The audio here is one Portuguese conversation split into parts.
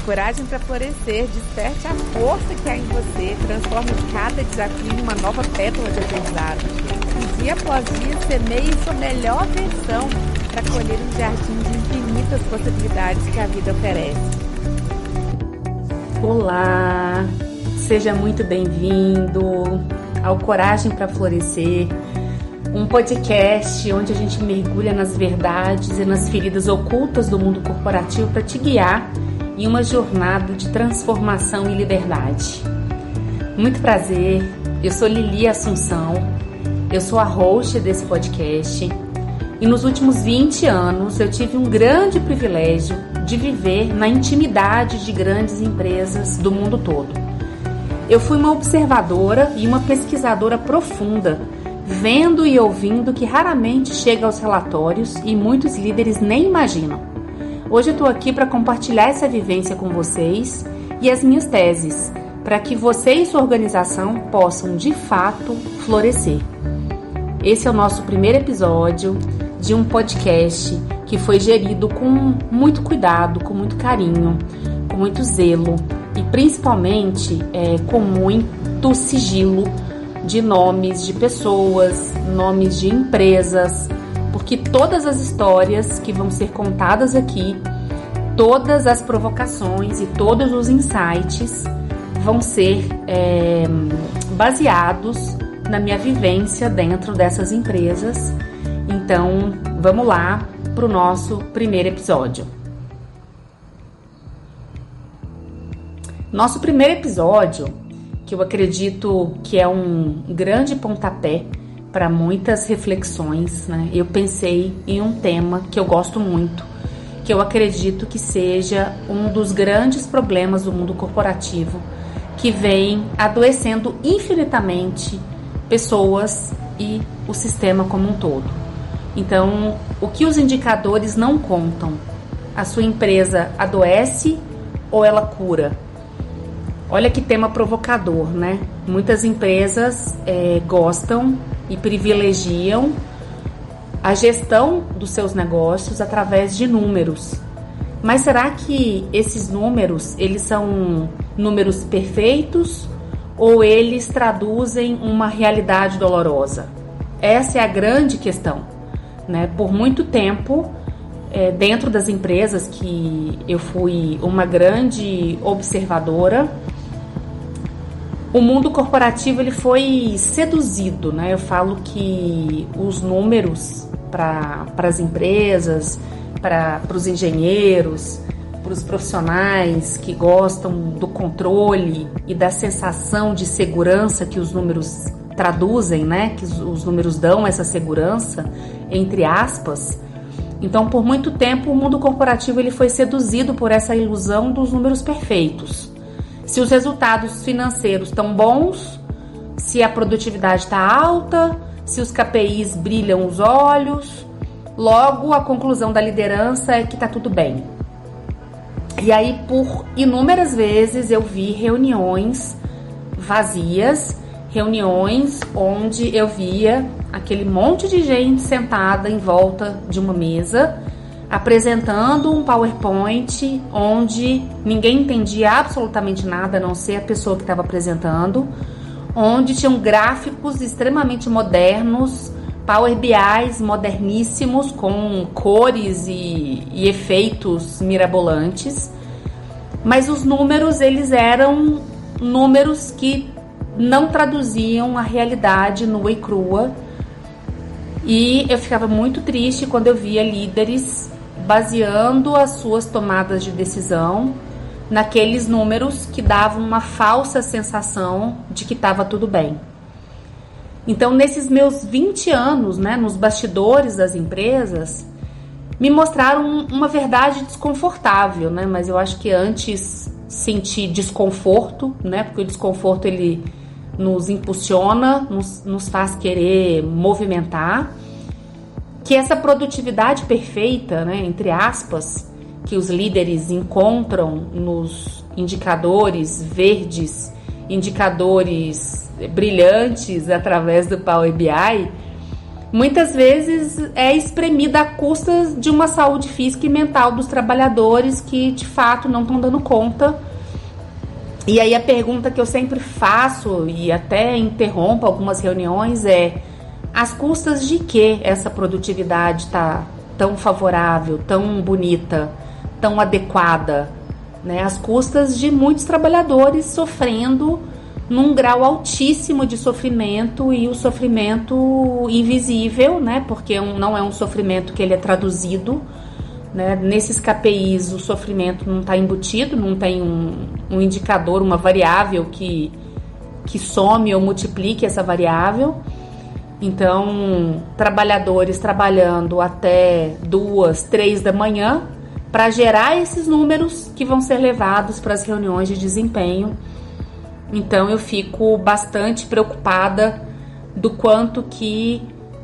Coragem para Florescer, desperte a força que há em você, transforme cada desafio em uma nova pétala de aprendizado. E dia após dia, semeie sua melhor versão para colher um jardim de infinitas possibilidades que a vida oferece. Olá, seja muito bem-vindo ao Coragem para Florescer, um podcast onde a gente mergulha nas verdades e nas feridas ocultas do mundo corporativo para te guiar em uma jornada de transformação e liberdade. Muito prazer, eu sou Lili Assunção, eu sou a host desse podcast e nos últimos 20 anos eu tive um grande privilégio de viver na intimidade de grandes empresas do mundo todo. Eu fui uma observadora e uma pesquisadora profunda, vendo e ouvindo que raramente chega aos relatórios e muitos líderes nem imaginam. Hoje eu estou aqui para compartilhar essa vivência com vocês e as minhas teses, para que você e sua organização possam, de fato, florescer. Esse é o nosso primeiro episódio de um podcast que foi gerido com muito cuidado, com muito carinho, com muito zelo e principalmente com muito sigilo de nomes de pessoas, nomes de empresas, porque todas as histórias que vão ser contadas aqui, todas as provocações e todos os insights vão ser baseados na minha vivência dentro dessas empresas. Então, vamos lá para o nosso primeiro episódio. Nosso primeiro episódio, que eu acredito que é um grande pontapé para muitas reflexões, né? Eu pensei em um tema que eu gosto muito, que eu acredito que seja um dos grandes problemas do mundo corporativo, que vem adoecendo infinitamente pessoas e o sistema como um todo. Então, o que os indicadores não contam? A sua empresa adoece ou ela cura? Olha que tema provocador, né? Muitas empresas gostam e privilegiam a gestão dos seus negócios através de números. Mas será que esses números, eles são números perfeitos ou eles traduzem uma realidade dolorosa? Essa é a grande questão, né? Por muito tempo, dentro das empresas que eu fui uma grande observadora, o mundo corporativo ele foi seduzido, né? Eu falo que os números para as empresas, para os engenheiros, para os profissionais que gostam do controle e da sensação de segurança que os números traduzem, né? Que os números dão essa segurança, entre aspas. Então, por muito tempo, o mundo corporativo ele foi seduzido por essa ilusão dos números perfeitos. Se os resultados financeiros estão bons, se a produtividade está alta, se os KPIs brilham os olhos, logo a conclusão da liderança é que está tudo bem. E aí, por inúmeras vezes, eu vi reuniões vazias, reuniões onde eu via aquele monte de gente sentada em volta de uma mesa, apresentando um PowerPoint onde ninguém entendia absolutamente nada, a não ser a pessoa que estava apresentando, onde tinham gráficos extremamente modernos, Power BIs moderníssimos, com cores e efeitos mirabolantes, mas os números, eles eram números que não traduziam a realidade nua e crua, e eu ficava muito triste quando eu via líderes baseando as suas tomadas de decisão naqueles números que davam uma falsa sensação de que estava tudo bem. Então, nesses meus 20 anos, né, nos bastidores das empresas, me mostraram uma verdade desconfortável, né? Mas eu acho que antes senti desconforto, né? Porque o desconforto ele nos impulsiona, nos faz querer movimentar. Que essa produtividade perfeita, né, entre aspas, que os líderes encontram nos indicadores verdes, indicadores brilhantes através do Power BI, muitas vezes é espremida a custas de uma saúde física e mental dos trabalhadores que de fato não estão dando conta. E aí a pergunta que eu sempre faço e até interrompo algumas reuniões é: às custas de que essa produtividade está tão favorável, tão bonita, tão adequada, né? Às custas de muitos trabalhadores sofrendo num grau altíssimo de sofrimento, e o sofrimento invisível, né? Porque não é um sofrimento que ele é traduzido, né? Nesses KPIs o sofrimento não está embutido, não tem um indicador, uma variável que some ou multiplique essa variável. Então, trabalhadores trabalhando até 2, 3 da manhã para gerar esses números que vão ser levados para as reuniões de desempenho. Então, eu fico bastante preocupada do quanto que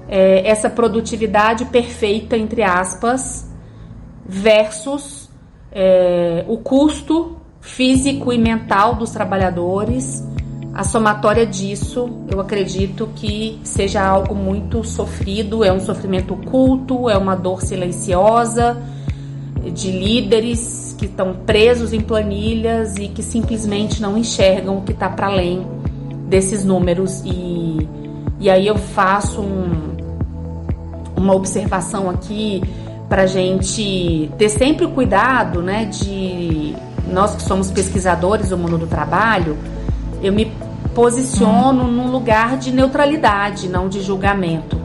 essa produtividade perfeita, entre aspas, versus o custo físico e mental dos trabalhadores, a somatória disso, eu acredito que seja algo muito sofrido, é um sofrimento oculto, é uma dor silenciosa de líderes que estão presos em planilhas e que simplesmente não enxergam o que está para além desses números. E aí eu faço uma observação aqui para a gente ter sempre o cuidado, né, de nós que somos pesquisadores do mundo do trabalho. Eu me posiciono num lugar de neutralidade, não de julgamento,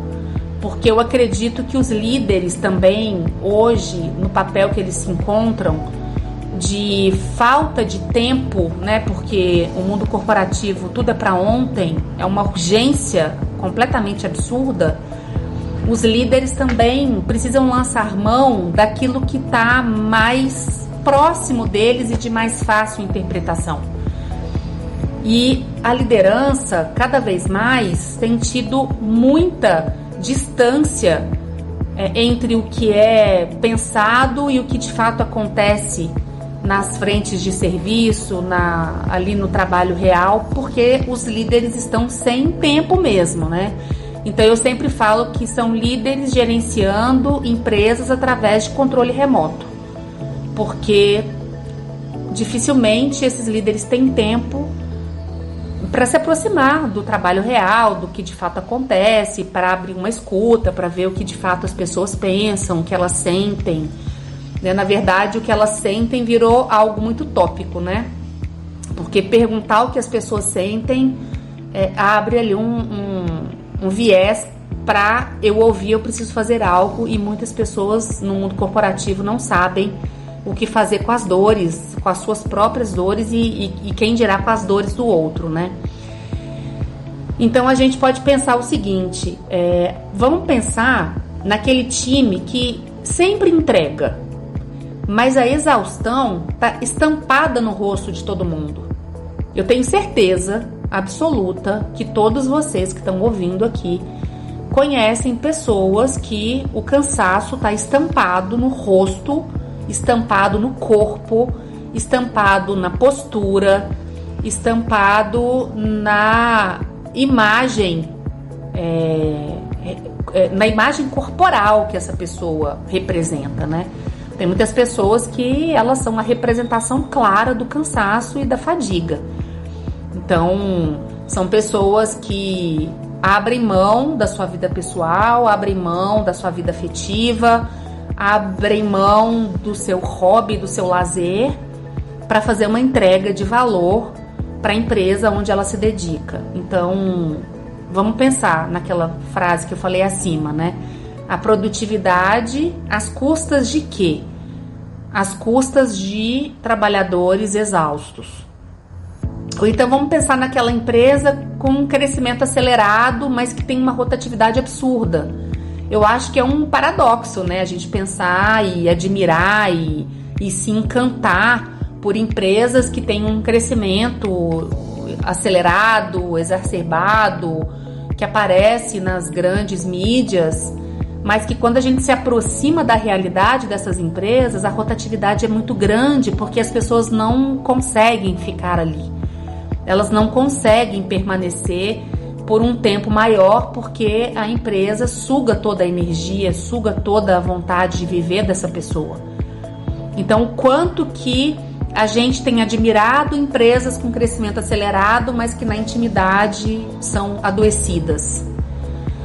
porque eu acredito que os líderes também, hoje, no papel que eles se encontram, de falta de tempo, né? Porque o mundo corporativo, tudo é para ontem, é uma urgência completamente absurda. Os líderes também precisam lançar mão daquilo que está mais próximo deles e de mais fácil interpretação. E a liderança, cada vez mais, tem tido muita distância entre o que é pensado e o que de fato acontece nas frentes de serviço, ali no trabalho real, porque os líderes estão sem tempo mesmo, né? Então eu sempre falo que são líderes gerenciando empresas através de controle remoto, porque dificilmente esses líderes têm tempo para se aproximar do trabalho real, do que de fato acontece, para abrir uma escuta, para ver o que de fato as pessoas pensam, o que elas sentem. Na verdade, o que elas sentem virou algo muito tópico, né? Porque perguntar o que as pessoas sentem abre ali um viés para eu ouvir, eu preciso fazer algo, e muitas pessoas no mundo corporativo não sabem o que fazer com as dores, com as suas próprias dores e quem dirá com as dores do outro, né? Então a gente pode pensar o seguinte, vamos pensar naquele time que sempre entrega, mas a exaustão está estampada no rosto de todo mundo. Eu tenho certeza absoluta que todos vocês que estão ouvindo aqui conhecem pessoas que o cansaço está estampado no rosto, estampado no corpo, estampado na postura, estampado na imagem, na imagem corporal que essa pessoa representa, né? Tem muitas pessoas que elas são a representação clara do cansaço e da fadiga. Então, são pessoas que abrem mão da sua vida pessoal, abrem mão da sua vida afetiva, abrem mão do seu hobby, do seu lazer, para fazer uma entrega de valor para a empresa onde ela se dedica. Então, vamos pensar naquela frase que eu falei acima, né? A produtividade às custas de quê? Às custas de trabalhadores exaustos. Ou então vamos pensar naquela empresa com um crescimento acelerado, mas que tem uma rotatividade absurda. Eu acho que é um paradoxo, né? A gente pensar e admirar e se encantar por empresas que têm um crescimento acelerado, exacerbado, que aparece nas grandes mídias, mas que quando a gente se aproxima da realidade dessas empresas, a rotatividade é muito grande, porque as pessoas não conseguem ficar ali. Elas não conseguem permanecer por um tempo maior, porque a empresa suga toda a energia, suga toda a vontade de viver dessa pessoa. Então, o quanto que a gente tem admirado empresas com crescimento acelerado, mas que na intimidade são adoecidas.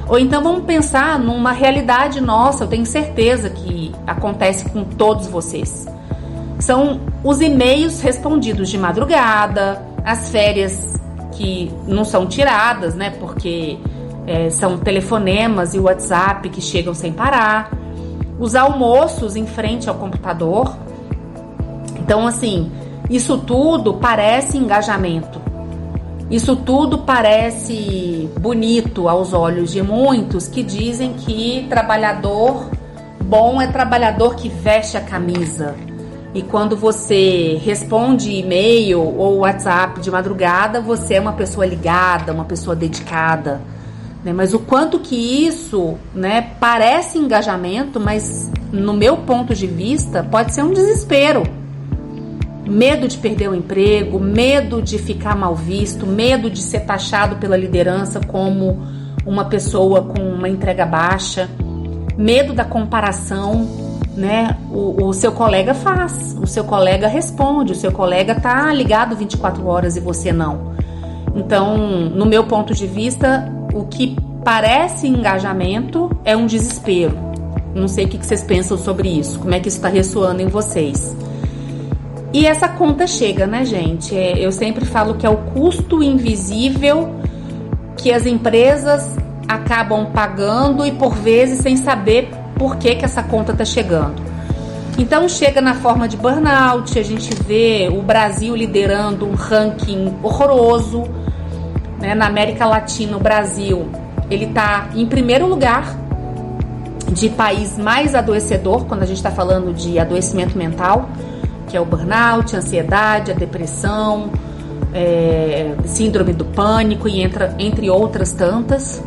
Ou então vamos pensar numa realidade nossa, eu tenho certeza que acontece com todos vocês. São os e-mails respondidos de madrugada, as férias que não são tiradas, né? Porque são telefonemas e WhatsApp que chegam sem parar, os almoços em frente ao computador. Então, assim, isso tudo parece engajamento. Isso tudo parece bonito aos olhos de muitos que dizem que trabalhador bom é trabalhador que veste a camisa. E quando você responde e-mail ou WhatsApp de madrugada, você é uma pessoa ligada, uma pessoa dedicada, né? Mas o quanto que isso, né, parece engajamento, mas no meu ponto de vista pode ser um desespero. Medo de perder o emprego, medo de ficar mal visto, medo de ser taxado pela liderança como uma pessoa com uma entrega baixa, medo da comparação, né? O seu colega faz, o seu colega responde, o seu colega tá ligado 24 horas e você não. Então, no meu ponto de vista, o que parece engajamento é um desespero. Não sei o que vocês pensam sobre isso, como é que isso está ressoando em vocês. E essa conta chega, né, gente? Eu sempre falo que é o custo invisível que as empresas acabam pagando e por vezes sem saber por que essa conta está chegando. Então chega na forma de burnout, a gente vê o Brasil liderando um ranking horroroso, né? Na América Latina, o Brasil ele está em primeiro lugar de país mais adoecedor, quando a gente está falando de adoecimento mental, que é o burnout, a ansiedade, a depressão, síndrome do pânico e entre outras tantas.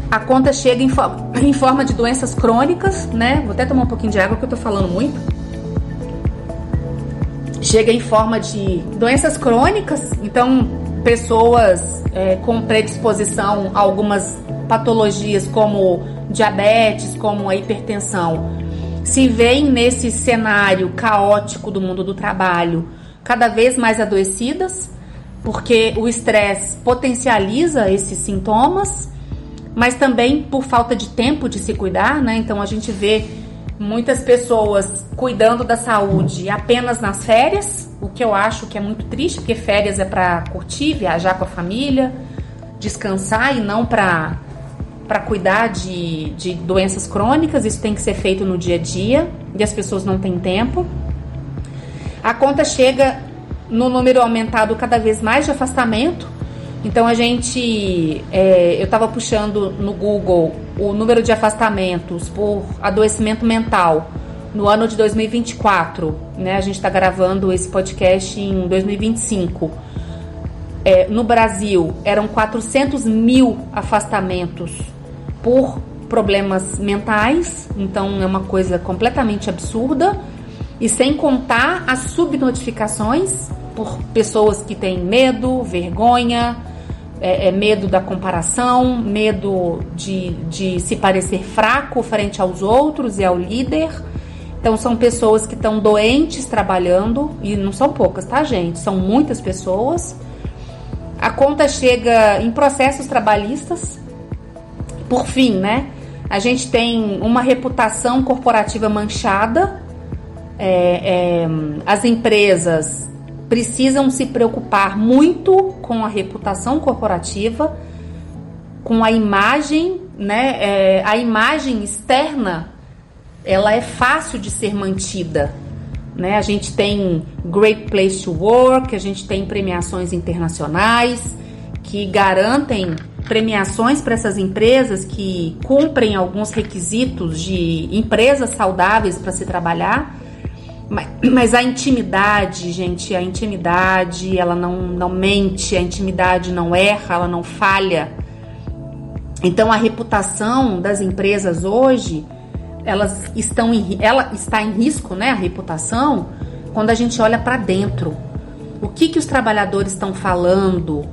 A conta chega em forma de doenças crônicas, né? Vou até tomar um pouquinho de água, porque eu tô falando muito. Chega em forma de doenças crônicas, então pessoas com predisposição a algumas patologias como diabetes, como a hipertensão, se veem nesse cenário caótico do mundo do trabalho cada vez mais adoecidas, porque o estresse potencializa esses sintomas, mas também por falta de tempo de se cuidar, né? Então a gente vê muitas pessoas cuidando da saúde apenas nas férias, o que eu acho que é muito triste, porque férias é para curtir, viajar com a família, descansar e não para cuidar de doenças crônicas. Isso tem que ser feito no dia a dia e as pessoas não têm tempo. A conta chega no número aumentado cada vez mais de afastamento. Então eu estava puxando no Google o número de afastamentos por adoecimento mental no ano de 2024, né? A gente está gravando esse podcast em 2025. No Brasil eram 400 mil afastamentos por problemas mentais, então é uma coisa completamente absurda, e sem contar as subnotificações por pessoas que têm medo, vergonha, medo da comparação, medo de se parecer fraco frente aos outros e ao líder. Então são pessoas que estão doentes trabalhando, e não são poucas, tá, gente? São muitas pessoas. A conta chega em processos trabalhistas. Por fim, né? A gente tem uma reputação corporativa manchada. As empresas precisam se preocupar muito com a reputação corporativa, com a imagem, né? A imagem externa, ela é fácil de ser mantida, né? A gente tem Great Place to Work, a gente tem premiações internacionais que garantem premiações para essas empresas que cumprem alguns requisitos de empresas saudáveis para se trabalhar. Mas a intimidade, gente, ela não mente, a intimidade não erra, ela não falha. Então a reputação das empresas hoje, ela está em risco, né, a reputação, quando a gente olha para dentro. O que os trabalhadores estão falando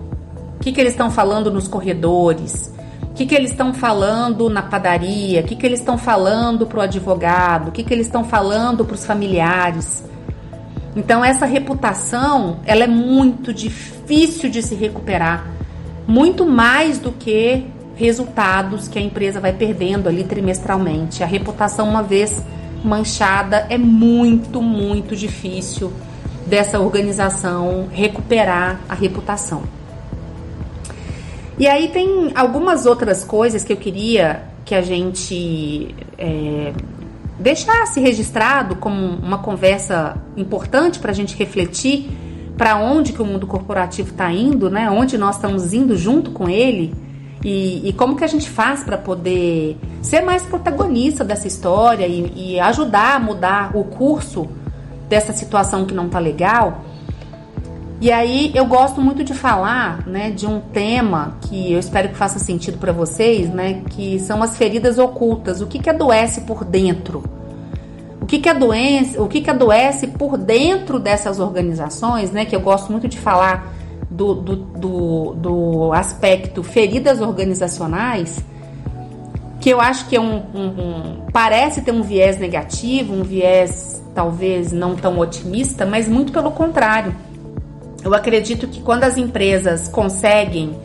que eles estão falando nos corredores, o que eles estão falando na padaria, o que eles estão falando para o advogado, o que eles estão falando para os familiares. Então essa reputação, ela é muito difícil de se recuperar, muito mais do que resultados que a empresa vai perdendo ali trimestralmente. A reputação, uma vez manchada, é muito, muito difícil dessa organização recuperar a reputação. E aí tem algumas outras coisas que eu queria que a gente deixasse registrado como uma conversa importante para a gente refletir para onde que o mundo corporativo está indo, né? Onde nós estamos indo junto com ele e como que a gente faz para poder ser mais protagonista dessa história e ajudar a mudar o curso dessa situação que não está legal. E aí eu gosto muito de falar, né, de um tema que eu espero que faça sentido para vocês, né, que são as feridas ocultas. O que adoece por dentro? O que adoece por dentro dessas organizações, né, que eu gosto muito de falar do aspecto feridas organizacionais, que eu acho que é parece ter um viés negativo, um viés talvez não tão otimista, mas muito pelo contrário. Eu acredito que quando as empresas conseguem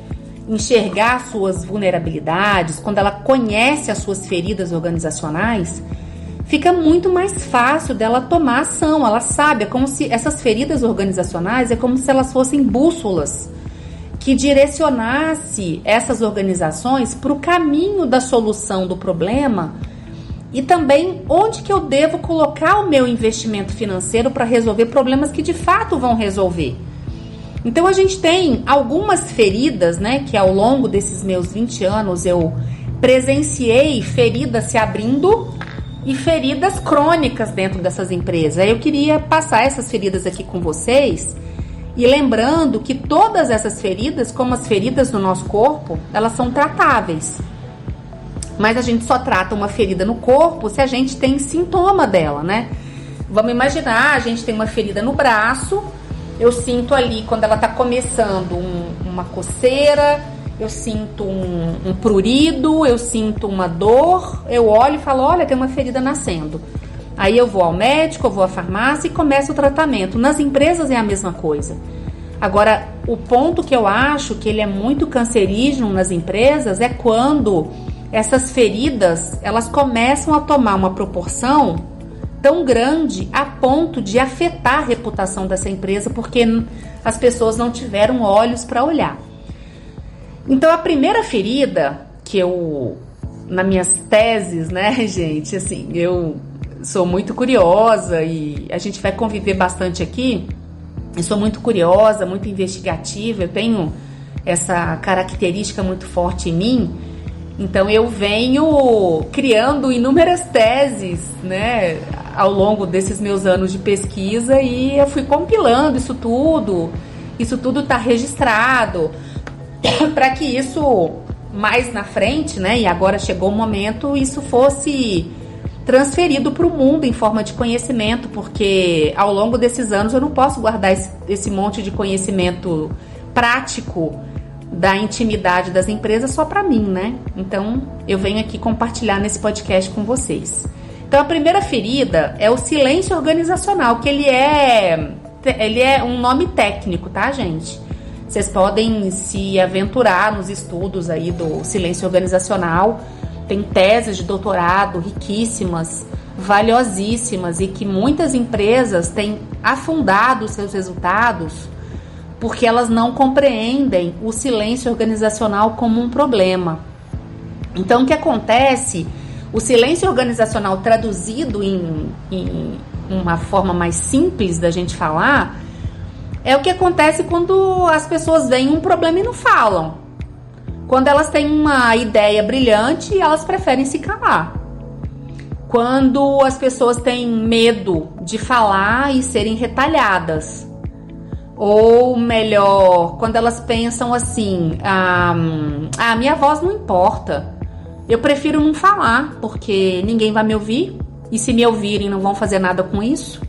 enxergar suas vulnerabilidades, quando ela conhece as suas feridas organizacionais, fica muito mais fácil dela tomar ação. Ela sabe, é como se essas feridas organizacionais, é como se elas fossem bússolas que direcionasse essas organizações para o caminho da solução do problema e também onde que eu devo colocar o meu investimento financeiro para resolver problemas que de fato vão resolver. Então a gente tem algumas feridas, né, que ao longo desses meus 20 anos eu presenciei feridas se abrindo e feridas crônicas dentro dessas empresas. Eu queria passar essas feridas aqui com vocês e lembrando que todas essas feridas, como as feridas do nosso corpo, elas são tratáveis. Mas a gente só trata uma ferida no corpo se a gente tem sintoma dela, né? Vamos imaginar, a gente tem uma ferida no braço, eu sinto ali, quando ela tá começando, uma coceira, eu sinto um prurido, eu sinto uma dor, eu olho e falo, olha, tem uma ferida nascendo. Aí eu vou ao médico, eu vou à farmácia e começo o tratamento. Nas empresas é a mesma coisa. Agora, o ponto que eu acho que ele é muito cancerígeno nas empresas é quando essas feridas, elas começam a tomar uma proporção tão grande a ponto de afetar a reputação dessa empresa, porque as pessoas não tiveram olhos para olhar. Então, a primeira ferida que eu, nas minhas teses, né, gente, assim, eu sou muito curiosa e a gente vai conviver bastante aqui. Eu sou muito curiosa, muito investigativa, eu tenho essa característica muito forte em mim. Então eu venho criando inúmeras teses, né, ao longo desses meus anos de pesquisa e eu fui compilando isso tudo está registrado para que isso mais na frente, né, e agora chegou o momento, isso fosse transferido para o mundo em forma de conhecimento, porque ao longo desses anos eu não posso guardar esse monte de conhecimento prático da intimidade das empresas só para mim, né? Então, eu venho aqui compartilhar nesse podcast com vocês. Então, a primeira ferida é o silêncio organizacional, que ele é um nome técnico, tá, gente? Vocês podem se aventurar nos estudos aí do silêncio organizacional. Tem teses de doutorado riquíssimas, valiosíssimas e que muitas empresas têm afundado seus resultados porque elas não compreendem o silêncio organizacional como um problema. Então, o que acontece? O silêncio organizacional traduzido em uma forma mais simples da gente falar é o que acontece quando as pessoas veem um problema e não falam. Quando elas têm uma ideia brilhante, elas preferem se calar. Quando as pessoas têm medo de falar e serem retalhadas. Ou melhor, quando elas pensam assim, minha voz não importa, eu prefiro não falar, porque ninguém vai me ouvir, e se me ouvirem não vão fazer nada com isso.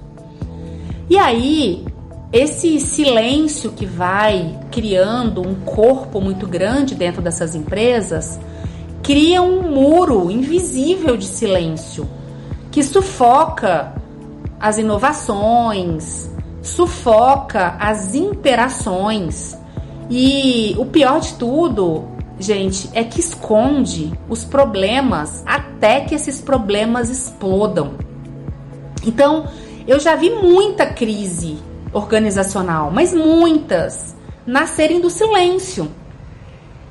E aí, esse silêncio que vai criando um corpo muito grande dentro dessas empresas cria um muro invisível de silêncio que sufoca as inovações, sufoca as interações e o pior de tudo, gente, é que esconde os problemas até que esses problemas explodam. Então, eu já vi muita crise organizacional, mas muitas, nascerem do silêncio.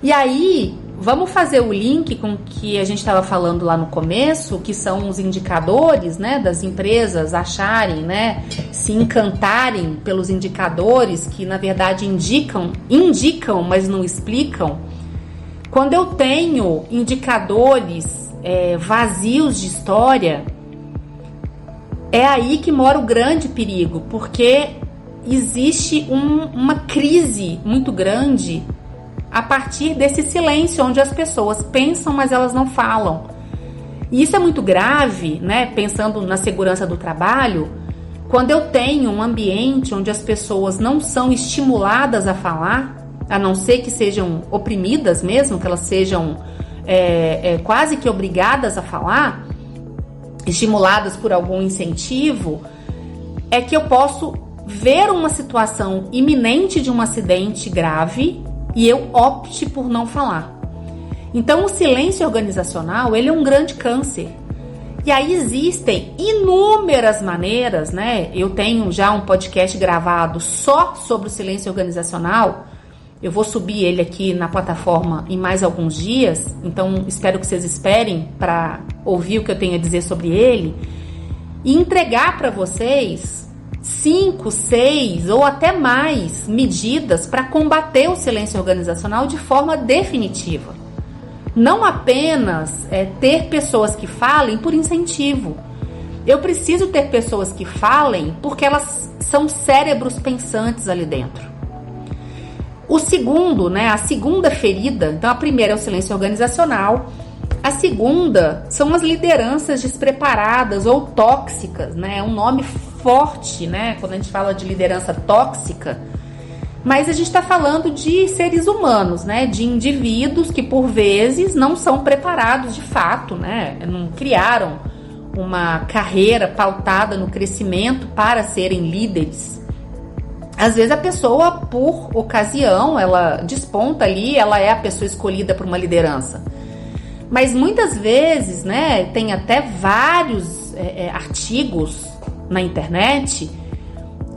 E aí, vamos fazer o link com o que a gente estava falando lá no começo, que são os indicadores, né, das empresas acharem, né, se encantarem pelos indicadores que, na verdade, indicam, mas não explicam. Quando eu tenho indicadores vazios de história, é aí que mora o grande perigo, porque existe uma crise muito grande a partir desse silêncio, onde as pessoas pensam, mas elas não falam. E isso é muito grave, né? Pensando na segurança do trabalho, quando eu tenho um ambiente onde as pessoas não são estimuladas a falar, a não ser que sejam oprimidas mesmo, que elas sejam quase que obrigadas a falar, estimuladas por algum incentivo, é que eu posso ver uma situação iminente de um acidente grave e eu opte por não falar. Então, o silêncio organizacional, ele é um grande câncer. E aí existem inúmeras maneiras, né? Eu tenho já um podcast gravado só sobre o silêncio organizacional. Eu vou subir ele aqui na plataforma em mais alguns dias, então espero que vocês esperem para ouvir o que eu tenho a dizer sobre ele e entregar para vocês 5, 6 ou até mais medidas para combater o silêncio organizacional de forma definitiva. Não apenas ter pessoas que falem por incentivo. Eu preciso ter pessoas que falem porque elas são cérebros pensantes ali dentro. O segundo, né, a segunda ferida, então a primeira é o silêncio organizacional, a segunda são as lideranças despreparadas ou tóxicas, né, é um nome forte, né, quando a gente fala de liderança tóxica, mas a gente está falando de seres humanos, né, de indivíduos que por vezes não são preparados de fato, né, não criaram uma carreira pautada no crescimento para serem líderes. Às vezes a pessoa, por ocasião, ela desponta ali, ela é a pessoa escolhida por uma liderança. Mas muitas vezes, né, tem até vários artigos na internet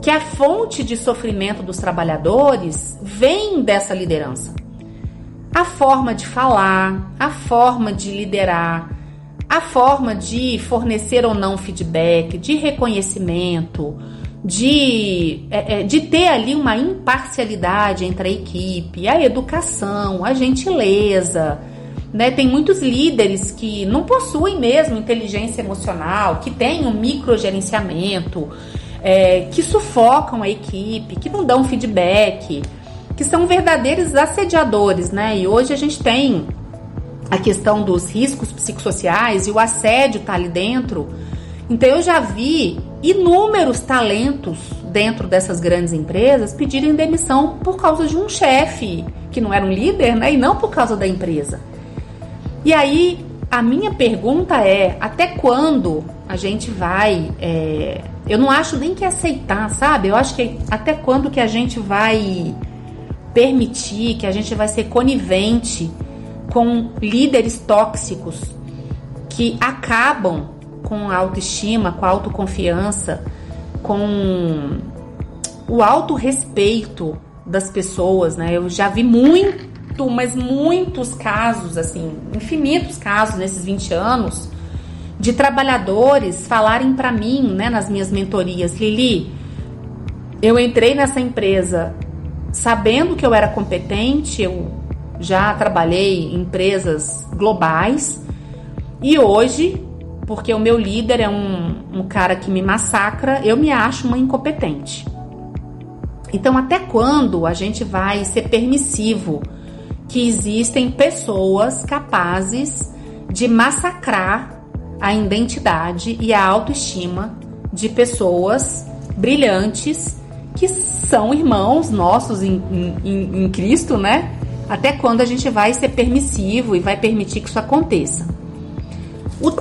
que a fonte de sofrimento dos trabalhadores vem dessa liderança. A forma de falar, a forma de liderar, a forma de fornecer ou não feedback, de reconhecimento, de ter ali uma imparcialidade entre a equipe, a educação, a gentileza, né? Tem muitos líderes que não possuem mesmo inteligência emocional, que têm um microgerenciamento, que sufocam a equipe, que não dão feedback, que são verdadeiros assediadores, né? E hoje a gente tem a questão dos riscos psicossociais e o assédio tá ali dentro. Então eu já vi inúmeros talentos dentro dessas grandes empresas pedirem demissão por causa de um chefe que não era um líder, né? E não por causa da empresa. E aí a minha pergunta é, até quando a gente vai... eu não acho nem que aceitar, sabe? Eu acho que até quando que a gente vai permitir, que a gente vai ser conivente com líderes tóxicos que acabam com a autoestima, com a autoconfiança, com o autorrespeito das pessoas, né? Eu já vi mas muitos casos, assim, infinitos casos nesses 20 anos, de trabalhadores falarem para mim, né, nas minhas mentorias: Lili, eu entrei nessa empresa sabendo que eu era competente, eu já trabalhei em empresas globais e hoje, porque o meu líder é um cara que me massacra, eu me acho uma incompetente. Então, até quando a gente vai ser permissivo que existem pessoas capazes de massacrar a identidade e a autoestima de pessoas brilhantes que são irmãos nossos em Cristo, né? Até quando a gente vai ser permissivo e vai permitir que isso aconteça.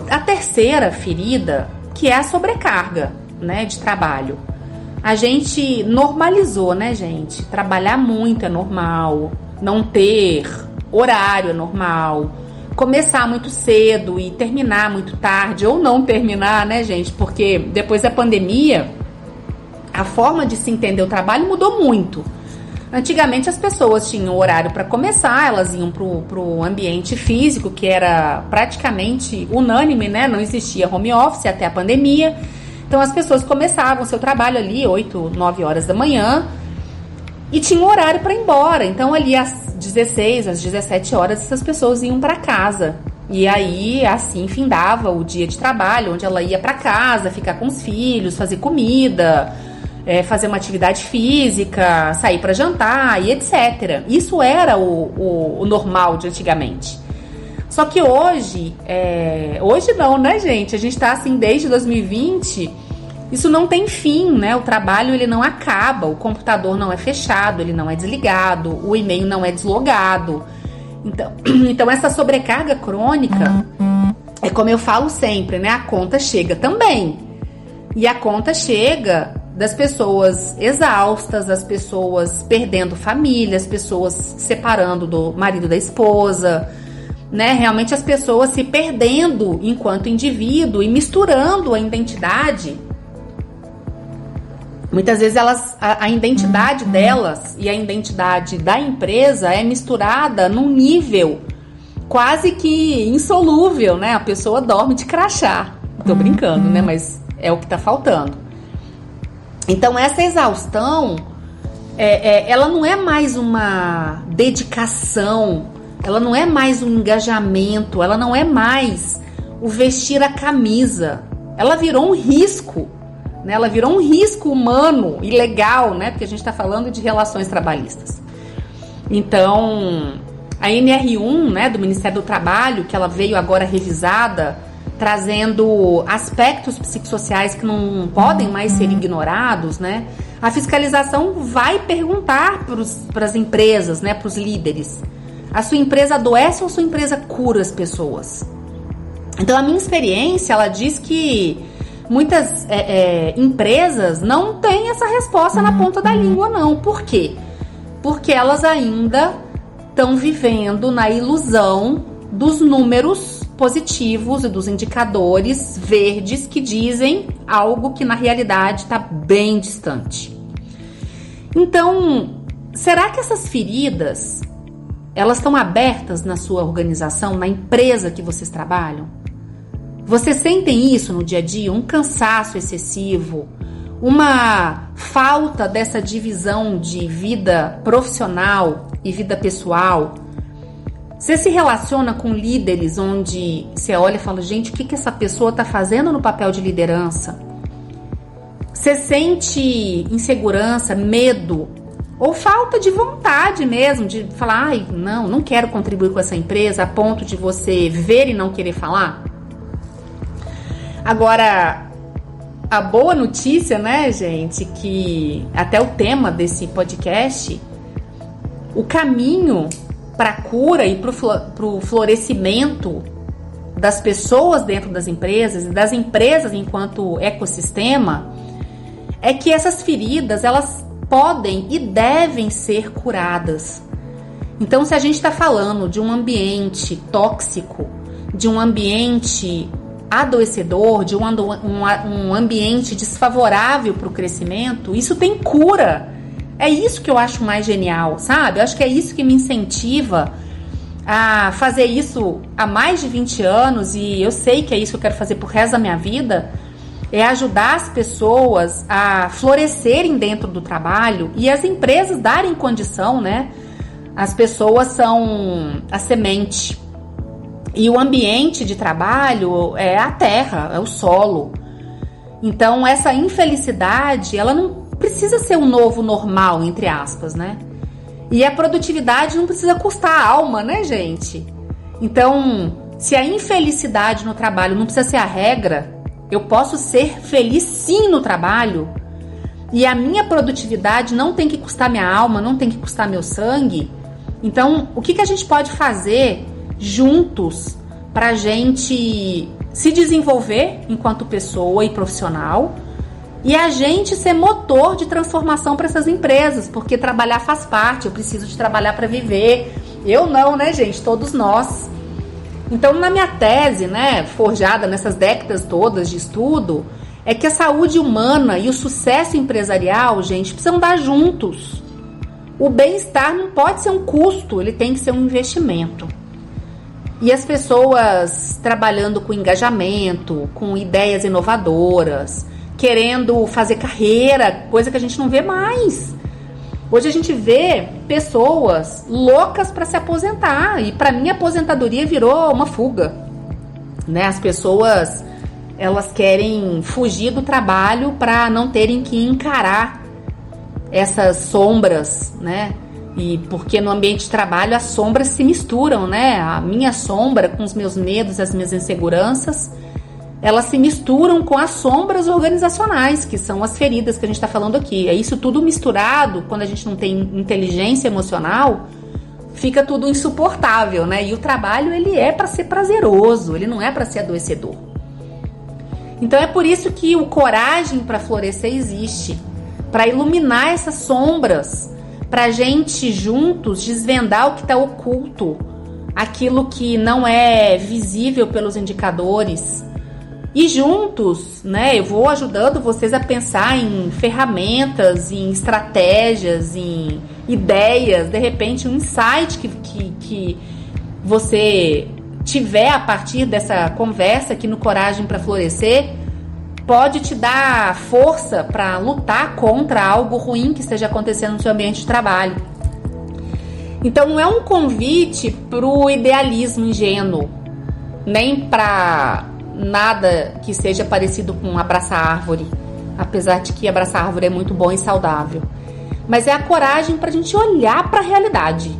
A terceira ferida, que é a sobrecarga, né, de trabalho. A gente normalizou, né, gente? Trabalhar muito é normal, não ter horário é normal, começar muito cedo e terminar muito tarde, ou não terminar, né, gente? Porque depois da pandemia, a forma de se entender o trabalho mudou muito. Antigamente as pessoas tinham horário para começar, elas iam pro ambiente físico, que era praticamente unânime, né? Não existia home office até a pandemia. Então as pessoas começavam seu trabalho ali 8, 9 horas da manhã e tinham horário para ir embora. Então ali às 16, às 17 horas essas pessoas iam para casa. E aí assim findava o dia de trabalho, onde ela ia para casa, ficar com os filhos, fazer comida, fazer uma atividade física, sair para jantar e etc. Isso era o normal de antigamente. Só que hoje não, né, gente? A gente tá assim desde 2020, isso não tem fim, né? O trabalho ele não acaba, o computador não é fechado, ele não é desligado, o e-mail não é deslogado. Então essa sobrecarga crônica, é como eu falo sempre, né? A conta chega também. E a conta chega das pessoas exaustas, as pessoas perdendo família, as pessoas separando do marido da esposa, né? Realmente as pessoas se perdendo enquanto indivíduo e misturando a identidade. Muitas vezes a identidade delas e a identidade da empresa é misturada num nível quase que insolúvel, né? A pessoa dorme de crachá. Tô brincando, né? Mas é o que tá faltando. Então essa exaustão, ela não é mais uma dedicação, ela não é mais um engajamento, ela não é mais o vestir a camisa. Ela virou um risco, né? Ela virou um risco humano e legal, né? Porque a gente está falando de relações trabalhistas. Então, a NR1, né, do Ministério do Trabalho, que ela veio agora revisada, trazendo aspectos psicossociais que não podem mais ser ignorados, né? A fiscalização vai perguntar para as empresas, né, para os líderes: a sua empresa adoece ou a sua empresa cura as pessoas? Então, a minha experiência, ela diz que muitas empresas não têm essa resposta na ponta da língua, não. Por quê? Porque elas ainda estão vivendo na ilusão dos números positivos e dos indicadores verdes que dizem algo que na realidade está bem distante. Então, será que essas feridas, elas estão abertas na sua organização, na empresa que vocês trabalham? Vocês sentem isso no dia a dia? Um cansaço excessivo, uma falta dessa divisão de vida profissional e vida pessoal? Você se relaciona com líderes onde você olha e fala: gente, o que essa pessoa está fazendo no papel de liderança? Você sente insegurança, medo ou falta de vontade mesmo de falar: ai, não quero contribuir com essa empresa, a ponto de você ver e não querer falar? Agora, a boa notícia, né, gente, que até o tema desse podcast, o caminho para a cura e para o florescimento das pessoas dentro das empresas e das empresas enquanto ecossistema, é que essas feridas, elas podem e devem ser curadas. Então, se a gente está falando de um ambiente tóxico, de um ambiente adoecedor, de um ambiente desfavorável para o crescimento, isso tem cura. É isso que eu acho mais genial, sabe? Eu acho que é isso que me incentiva a fazer isso há mais de 20 anos, e eu sei que é isso que eu quero fazer pro resto da minha vida, é ajudar as pessoas a florescerem dentro do trabalho e as empresas darem condição, né? As pessoas são a semente. E o ambiente de trabalho é a terra, é o solo. Então, essa infelicidade, ela não precisa ser um novo normal, entre aspas, né? E a produtividade não precisa custar a alma, né, gente? Então, se a infelicidade no trabalho não precisa ser a regra, eu posso ser feliz sim no trabalho. e a minha produtividade não tem que custar minha alma, não tem que custar meu sangue. Então, o que a gente pode fazer juntos para a gente se desenvolver enquanto pessoa e profissional e a gente ser motor de transformação para essas empresas, porque trabalhar faz parte, eu preciso de trabalhar para viver. Eu não, né, gente? Todos nós. Então, na minha tese, né, forjada nessas décadas todas de estudo, é que a saúde humana e o sucesso empresarial, gente, precisam dar juntos. O bem-estar não pode ser um custo, ele tem que ser um investimento. E as pessoas trabalhando com engajamento, com ideias inovadoras, querendo fazer carreira, coisa que a gente não vê mais. Hoje a gente vê pessoas loucas para se aposentar, e para mim a aposentadoria virou uma fuga, né? As pessoas, elas querem fugir do trabalho para não terem que encarar essas sombras, né? E porque no ambiente de trabalho as sombras se misturam, né? A minha sombra com os meus medos, as minhas inseguranças, elas se misturam com as sombras organizacionais, que são as feridas que a gente está falando aqui. É isso tudo misturado, quando a gente não tem inteligência emocional, fica tudo insuportável, né? E o trabalho, ele é para ser prazeroso, ele não é para ser adoecedor. Então é por isso que o Coragem para Florescer existe, para iluminar essas sombras, para a gente juntos desvendar o que está oculto, aquilo que não é visível pelos indicadores. E juntos, né, eu vou ajudando vocês a pensar em ferramentas, em estratégias, em ideias, de repente um insight que você tiver a partir dessa conversa aqui no Coragem para Florescer, pode te dar força para lutar contra algo ruim que esteja acontecendo no seu ambiente de trabalho. Então não é um convite para o idealismo ingênuo, nem para nada que seja parecido com abraçar árvore, apesar de que abraçar árvore é muito bom e saudável. Mas é a coragem para a gente olhar para a realidade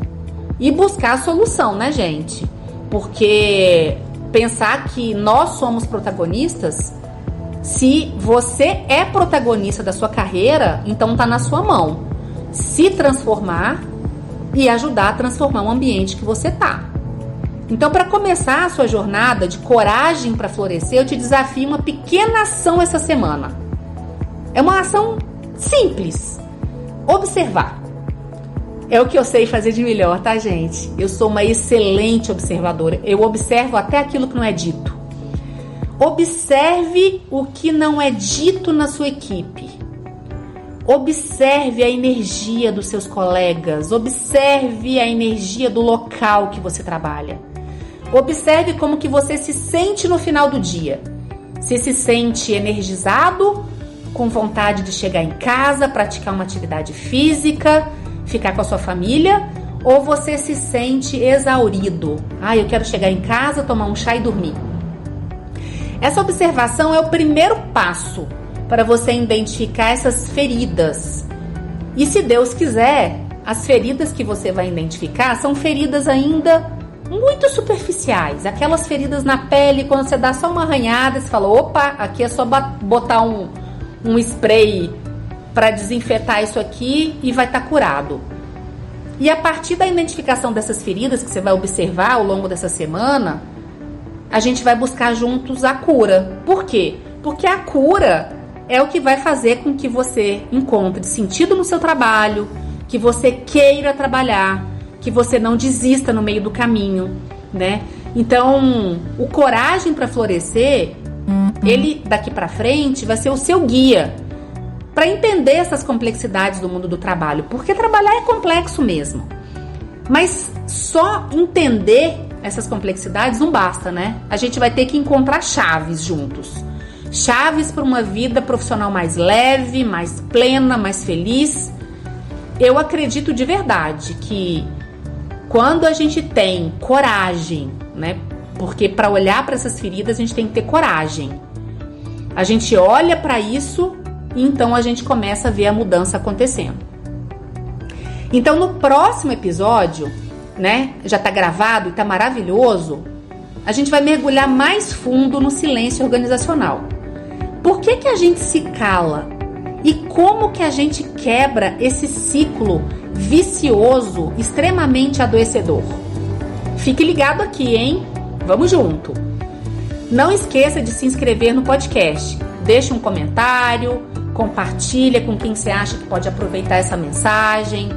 e buscar a solução, né, gente? Porque pensar que nós somos protagonistas, se você é protagonista da sua carreira, então está na sua mão se transformar e ajudar a transformar o ambiente que você está. Então, para começar a sua jornada de coragem para florescer, eu te desafio uma pequena ação essa semana. É uma ação simples. Observar. É o que eu sei fazer de melhor, tá, gente? Eu sou uma excelente observadora. Eu observo até aquilo que não é dito. Observe o que não é dito na sua equipe. Observe a energia dos seus colegas. Observe a energia do local que você trabalha. Observe como que você se sente no final do dia. Se sente energizado, com vontade de chegar em casa, praticar uma atividade física, ficar com a sua família, ou você se sente exaurido. Eu quero chegar em casa, tomar um chá e dormir. Essa observação é o primeiro passo para você identificar essas feridas. E se Deus quiser, as feridas que você vai identificar são feridas ainda muito superficiais, aquelas feridas na pele, quando você dá só uma arranhada, você fala, opa, aqui é só botar um spray para desinfetar isso aqui e vai estar curado. E a partir da identificação dessas feridas que você vai observar ao longo dessa semana, a gente vai buscar juntos a cura. Por quê? Porque a cura é o que vai fazer com que você encontre sentido no seu trabalho, que você queira trabalhar, que você não desista no meio do caminho, né? Então, o Coragem para Florescer, ele daqui para frente vai ser o seu guia para entender essas complexidades do mundo do trabalho, porque trabalhar é complexo mesmo. Mas só entender essas complexidades não basta, né? A gente vai ter que encontrar chaves juntos. Chaves para uma vida profissional mais leve, mais plena, mais feliz. Eu acredito de verdade que quando a gente tem coragem, né? Porque para olhar para essas feridas a gente tem que ter coragem. A gente olha para isso e então a gente começa a ver a mudança acontecendo. Então no próximo episódio, né? Já tá gravado e tá maravilhoso. A gente vai mergulhar mais fundo no silêncio organizacional. Por que a gente se cala E como que a gente quebra esse ciclo vicioso, extremamente adoecedor? Fique ligado aqui, hein? Vamos junto! Não esqueça de se inscrever no podcast. Deixe um comentário, compartilha com quem você acha que pode aproveitar essa mensagem,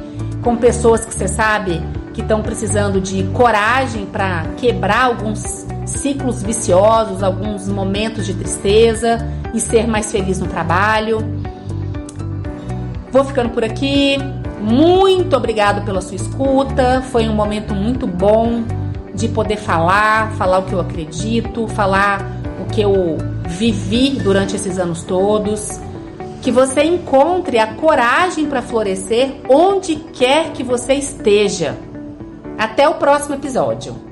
com pessoas que você sabe que estão precisando de coragem para quebrar alguns ciclos viciosos, alguns momentos de tristeza e ser mais feliz no trabalho. Vou ficando por aqui. Muito obrigado pela sua escuta. Foi um momento muito bom de poder falar o que eu acredito, falar o que eu vivi durante esses anos todos. Que você encontre a coragem para florescer onde quer que você esteja. Até o próximo episódio.